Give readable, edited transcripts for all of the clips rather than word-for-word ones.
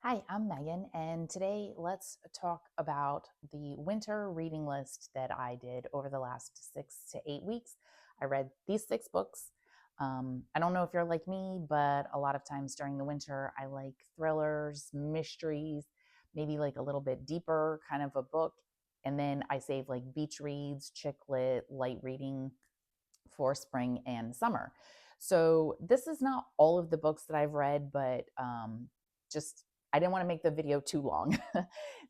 Hi, I'm Megan, and today let's talk about the winter reading list that I did over the last 6 to 8 weeks. I read these 6 books. I don't know if you're like me, but a lot of times during the winter, I like thrillers, mysteries, maybe like a little bit deeper kind of a book. And then I save like beach reads, chick lit, light reading for spring and summer. So this is not all of the books that I've read, but just I didn't want to make the video too long.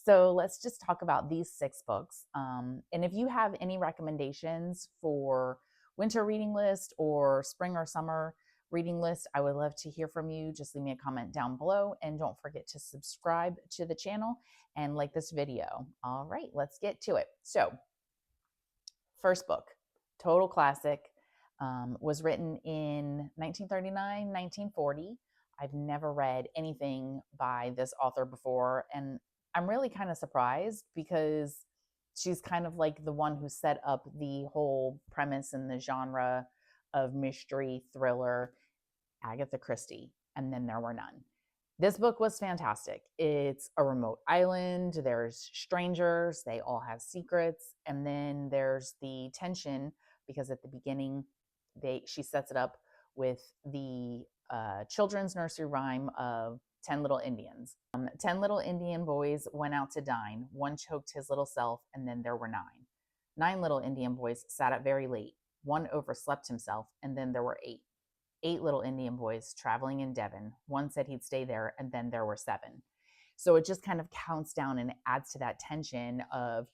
So let's just talk about these 6 books. And if you have any recommendations for winter reading list or spring or summer reading list, I would love to hear from you. Just leave me a comment down below and don't forget to subscribe to the channel and like this video. All right, let's get to it. So first book, total classic, was written in 1939, 1940. I've never read anything by this author before, and I'm really kind of surprised because she's kind of like the one who set up the whole premise and the genre of mystery thriller, Agatha Christie, and then there were none. This book was fantastic. It's a remote island. There's strangers. They all have secrets. And then there's the tension because at the beginning, she sets it up with the children's nursery rhyme of 10 Little Indians. 10 little Indian boys went out to dine. One choked his little self, and then there were nine. 9 little Indian boys sat up very late. One overslept himself, and then there were 8. 8 little Indian boys traveling in Devon. One said he'd stay there, and then there were 7. So it just kind of counts down and adds to that tension of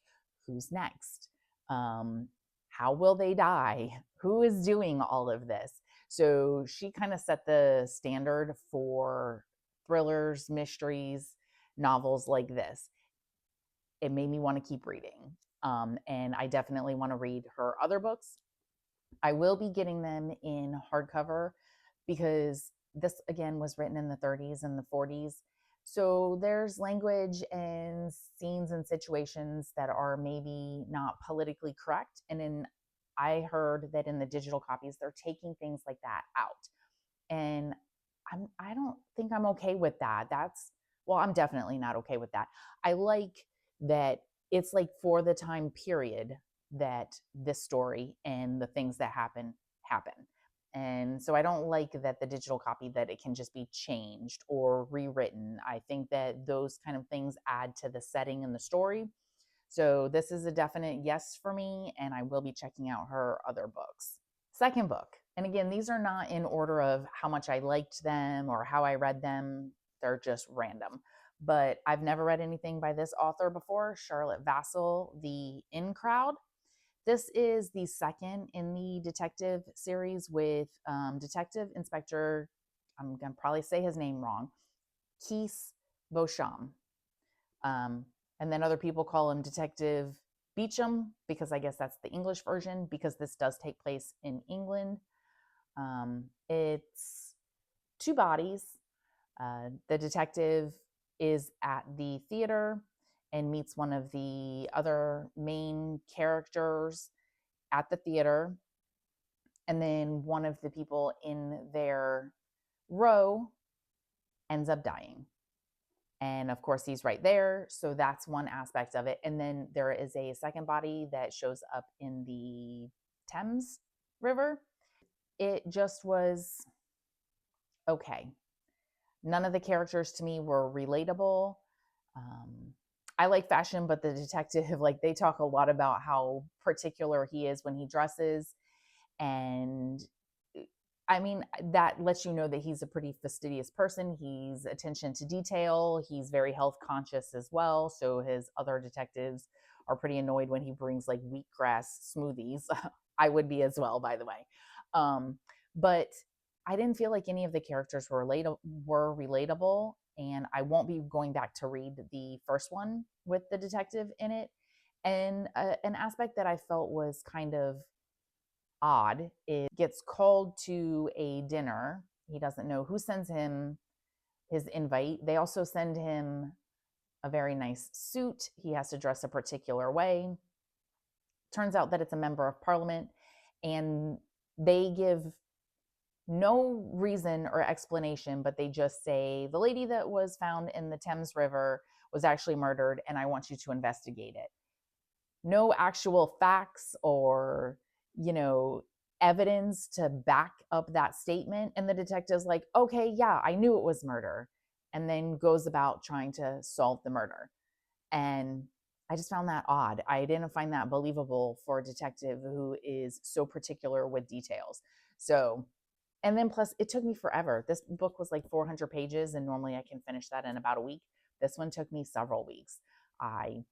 who's next. How will they die? Who is doing all of this? So she kind of set the standard for thrillers, mysteries, novels like this. It made me want to keep reading. And I definitely want to read her other books. I will be getting them in hardcover because this again was written in the 30s and the 40s. So there's language and scenes and situations that are maybe not politically correct. I heard that in the digital copies, they're taking things like that out. And I don't think I'm okay with that. I'm definitely not okay with that. I like that it's like for the time period that this story and the things that happen. And so I don't like that the digital copy that it can just be changed or rewritten. I think that those kind of things add to the setting and the story. So this is a definite yes for me, and I will be checking out her other books. Second book, and again, these are not in order of how much I liked them or how I read them, they're just random. But I've never read anything by this author before, Charlotte Vassell, The In Crowd. This is the second in the detective series with Detective Inspector, I'm going to probably say his name wrong, Kees Beauchamp. Um, and then other people call him Detective Beecham because I guess that's the English version because this does take place in England. It's 2 bodies. The detective is at the theater and meets one of the other main characters at the theater. And then one of the people in their row ends up dying. And of course, he's right there. So that's one aspect of it. And then there is a second body that shows up in the Thames River. It just was okay. None of the characters to me were relatable. Um, I like fashion, but the detective, like, they talk a lot about how particular he is when he dresses. And I mean, that lets you know that he's a pretty fastidious person. He's attention to detail. He's very health conscious as well. So his other detectives are pretty annoyed when he brings like wheatgrass smoothies. I would be as well, by the way. But I didn't feel like any of the characters were relatable. And I won't be going back to read the first one with the detective in it. And an aspect that I felt was kind of odd. It gets called to a dinner. He doesn't know who sends him his invite. They also send him a very nice suit. He has to dress a particular way. Turns out that it's a member of parliament, and they give No reason or explanation, but they just say the lady that was found in the Thames River was actually murdered and I want you to investigate it. No actual facts or, you know, evidence to back up that statement. And the detective's like, okay, yeah, I knew it was murder. And then goes about trying to solve the murder. And I just found that odd. I didn't find that believable for a detective who is so particular with details. So, and then plus, it took me forever. This book was like 400 pages, and normally I can finish that in about a week. This one took me several weeks. I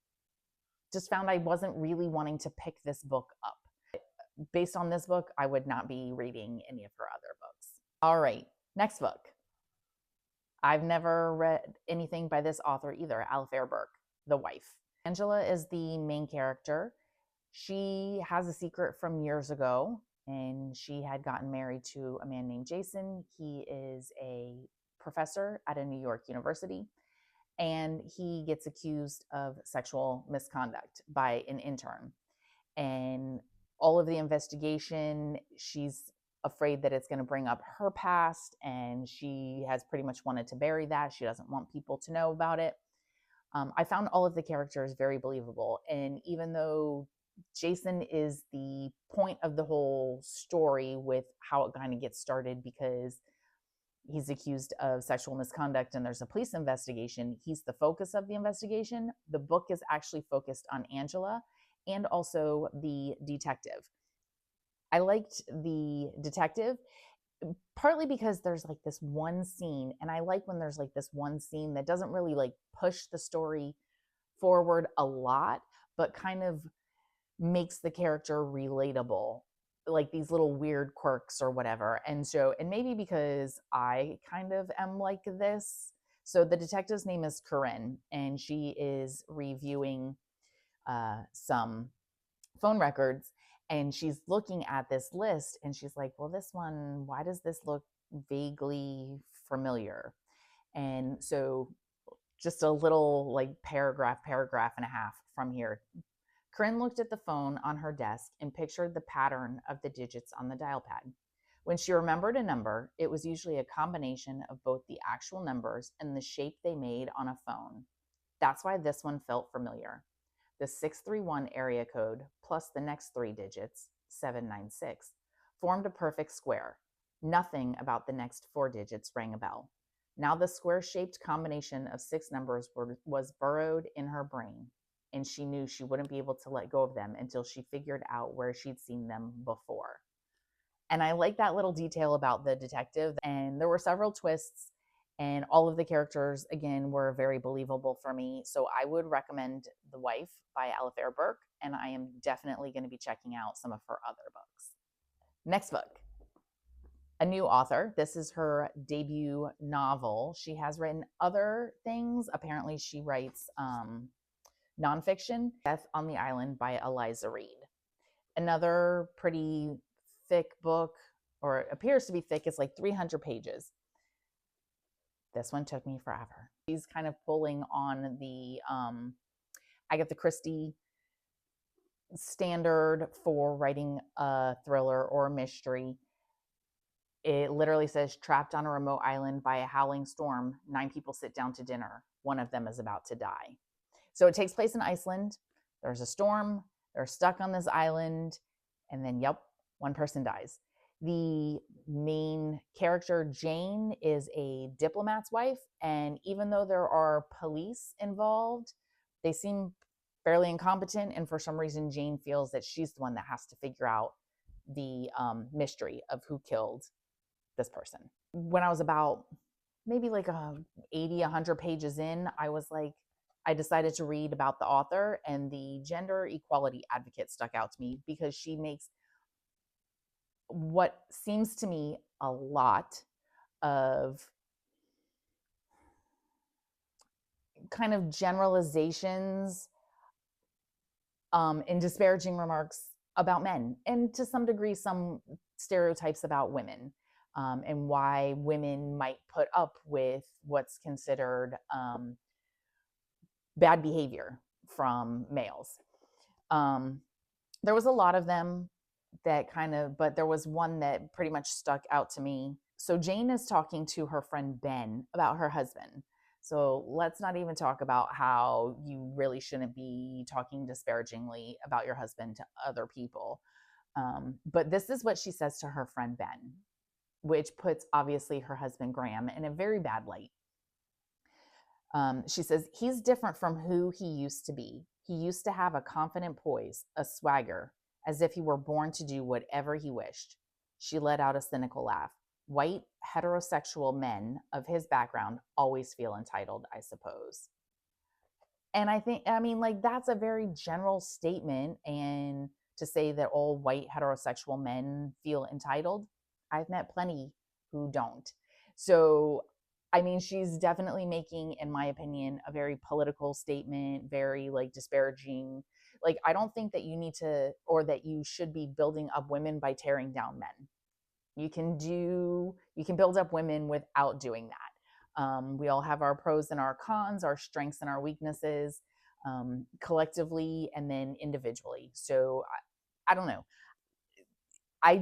just found I wasn't really wanting to pick this book up. Based on this book, I would not be reading any of her other books. All right, next book. I've never read anything by this author either, Alafair Burke, The Wife. Angela is the main character. She has a secret from years ago, and she had gotten married to a man named Jason. He is a professor at a New York university, and he gets accused of sexual misconduct by an intern. And all of the investigation, she's afraid that it's going to bring up her past, and she has pretty much wanted to bury that. She doesn't want people to know about it. I found all of the characters very believable. And even though Jason is the point of the whole story with how it kind of gets started because he's accused of sexual misconduct and there's a police investigation, he's the focus of the investigation. The book is actually focused on Angela and also the detective. I liked the detective partly because there's like this one scene, and I like when there's like this one scene that doesn't really like push the story forward a lot, but kind of makes the character relatable, like these little weird quirks or whatever. And so, and maybe because I kind of am like this. So the detective's name is Corinne, and she is reviewing some phone records, and she's looking at this list and she's like, well, this one, why does this look vaguely familiar? And so just a little like paragraph and a half from here. Corinne looked at the phone on her desk and pictured the pattern of the digits on the dial pad. When she remembered a number, it was usually a combination of both the actual numbers and the shape they made on a phone. That's why this one felt familiar. The 631 area code plus the next three digits, 796, formed a perfect square. Nothing about the next four digits rang a bell. Now the square-shaped combination of six numbers was burrowed in her brain, and she knew she wouldn't be able to let go of them until she figured out where she'd seen them before. And I like that little detail about the detective. And there were several twists, and all of the characters, again, were very believable for me. So I would recommend The Wife by Alafair Burke, and I am definitely going to be checking out some of her other books. Next book, a new author. This is her debut novel. She has written other things. Apparently, she writes nonfiction. Death on the Island by Eliza Reid. Another pretty thick book, or it appears to be thick. It's like 300 pages. This one took me forever. She's kind of pulling on the Agatha Christie standard for writing a thriller or a mystery. It literally says, trapped on a remote island by a howling storm, 9 people sit down to dinner. One of them is about to die. So it takes place in Iceland. There's a storm. They're stuck on this island. And then, yep, one person dies. The main character, Jane, is a diplomat's wife. And even though there are police involved, they seem fairly incompetent. And for some reason, Jane feels that she's the one that has to figure out the mystery of who killed this person. When I was about maybe like 80, 100 pages in, I decided to read about the author, and the gender equality advocate stuck out to me because she makes what seems to me a lot of kind of generalizations and disparaging remarks about men, and to some degree, some stereotypes about women, and why women might put up with what's considered bad behavior from males. There was a lot of them. that kind of, but there was one that pretty much stuck out to me. So Jane is talking to her friend Ben about her husband. So let's not even talk about how you really shouldn't be talking disparagingly about your husband to other people. But this is what she says to her friend Ben, which puts obviously her husband Graham in a very bad light. She says, he's different from who he used to be. He used to have a confident poise, a swagger, as if he were born to do whatever he wished. She let out a cynical laugh. White, heterosexual men of his background always feel entitled, I suppose. And I mean, like, that's a very general statement. And to say that all white heterosexual men feel entitled, I've met plenty who don't. So, I mean, she's definitely making, in my opinion, a very political statement, very like disparaging. Like, I don't think that you need to, or that you should be building up women by tearing down men. You can build up women without doing that. We all have our pros and our cons, our strengths and our weaknesses, collectively and then individually. So I don't know. I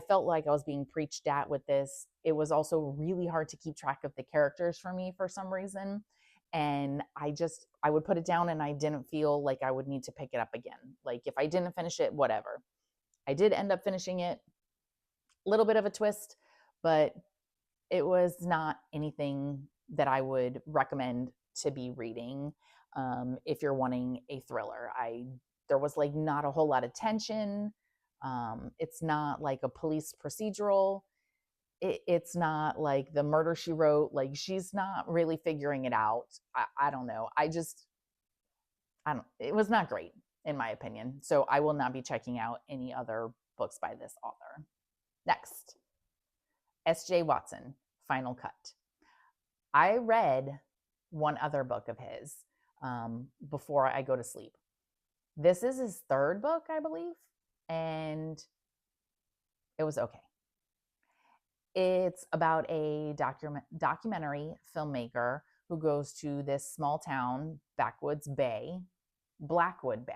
felt like I was being preached at with this. It was also really hard to keep track of the characters for me for some reason. And I would put it down and I didn't feel like I would need to pick it up again. Like if I didn't finish it, whatever. I did end up finishing it. A little bit of a twist, but it was not anything that I would recommend to be reading if you're wanting a thriller. There was like not a whole lot of tension. It's not like a police procedural. It's not like the Murder She Wrote. Like she's not really figuring it out. I don't know. It was not great in my opinion. So I will not be checking out any other books by this author. Next, S.J. Watson, Final Cut. I read one other book of his before I go to sleep. This is his third book, I believe, and it was okay. It's about a documentary filmmaker who goes to this small town, Blackwood Bay. Blackwood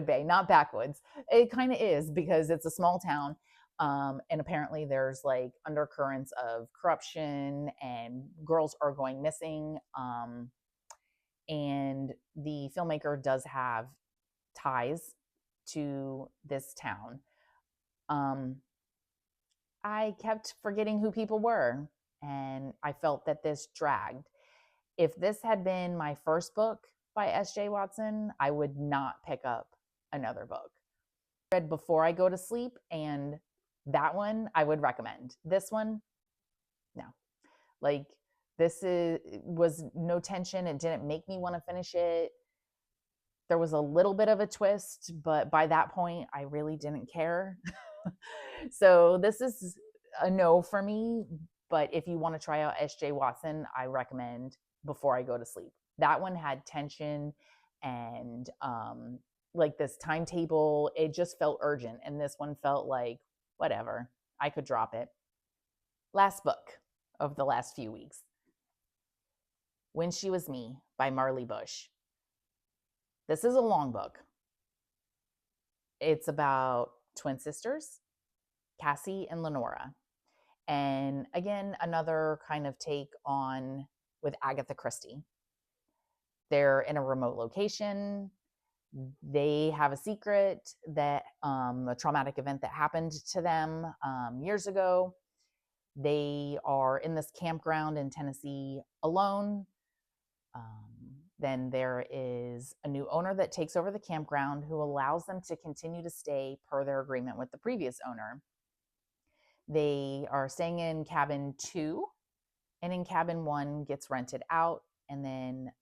Bay, not backwoods. It kind of is because it's a small town. And apparently there's like undercurrents of corruption and girls are going missing. And the filmmaker does have ties to this town. I kept forgetting who people were, and I felt that this dragged. If this had been my first book by S.J. Watson, I would not pick up another book. I read Before I Go to Sleep, and that one I would recommend. This one, no. Like, was no tension. It didn't make me want to finish it. There was a little bit of a twist, but by that point, I really didn't care. So this is a no for me. But if you want to try out S.J. Watson, I recommend Before I Go to Sleep. That one had tension and like this timetable. It just felt urgent. And this one felt like, whatever, I could drop it. Last book of the last few weeks. When She Was Me by Marley Bush. This is a long book. It's about twin sisters, Cassie and Lenora. And again, another kind of take on with Agatha Christie. They're in a remote location. They have a secret that a traumatic event that happened to them years ago. They are in this campground in Tennessee alone. Then there is a new owner that takes over the campground who allows them to continue to stay per their agreement with the previous owner. They are staying in cabin 2, and in cabin 1 gets rented out, and then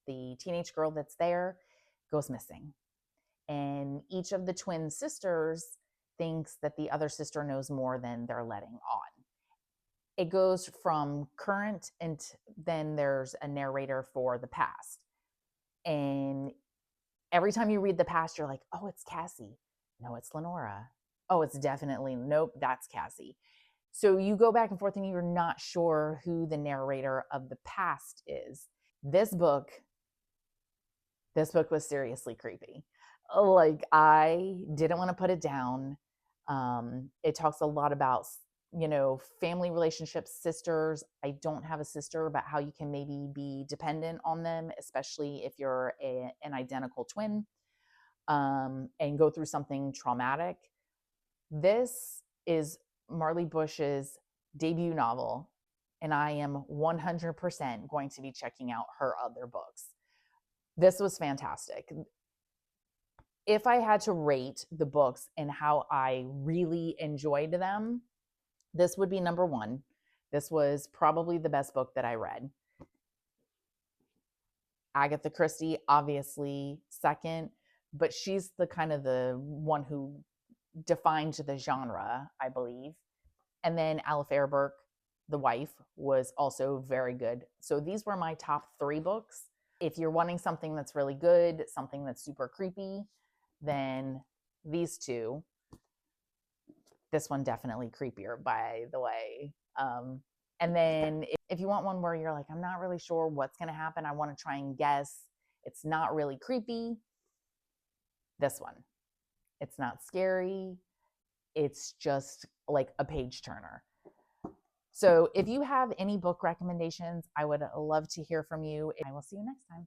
the teenage girl that's there goes missing. And each of the twin sisters thinks that the other sister knows more than they're letting on. It goes from current, and then there's a narrator for the past. And every time you read the past, you're like, oh, it's Cassie. No, it's Lenora. Oh, it's definitely, nope, that's Cassie. So you go back and forth and you're not sure who the narrator of the past is. This book was seriously creepy. Like, I didn't want to put it down. It talks a lot about, family relationships, sisters. I don't have a sister, but how you can maybe be dependent on them, especially if you're an identical twin, and go through something traumatic. This is Marley Bush's debut novel, and I am 100% going to be checking out her other books. This was fantastic. If I had to rate the books and how I really enjoyed them, this would be number one. This was probably the best book that I read. Agatha Christie, obviously, second, but she's the kind of the one who defined the genre, I believe. And then Alice Fairburk, the wife, was also very good. So these were my top three books. If you're wanting something that's really good, something that's super creepy, then these two. This one definitely creepier, by the way. And then if you want one where you're like, I'm not really sure what's going to happen, I want to try and guess, it's not really creepy, this one. It's not scary. It's just like a page turner. So if you have any book recommendations, I would love to hear from you. I will see you next time.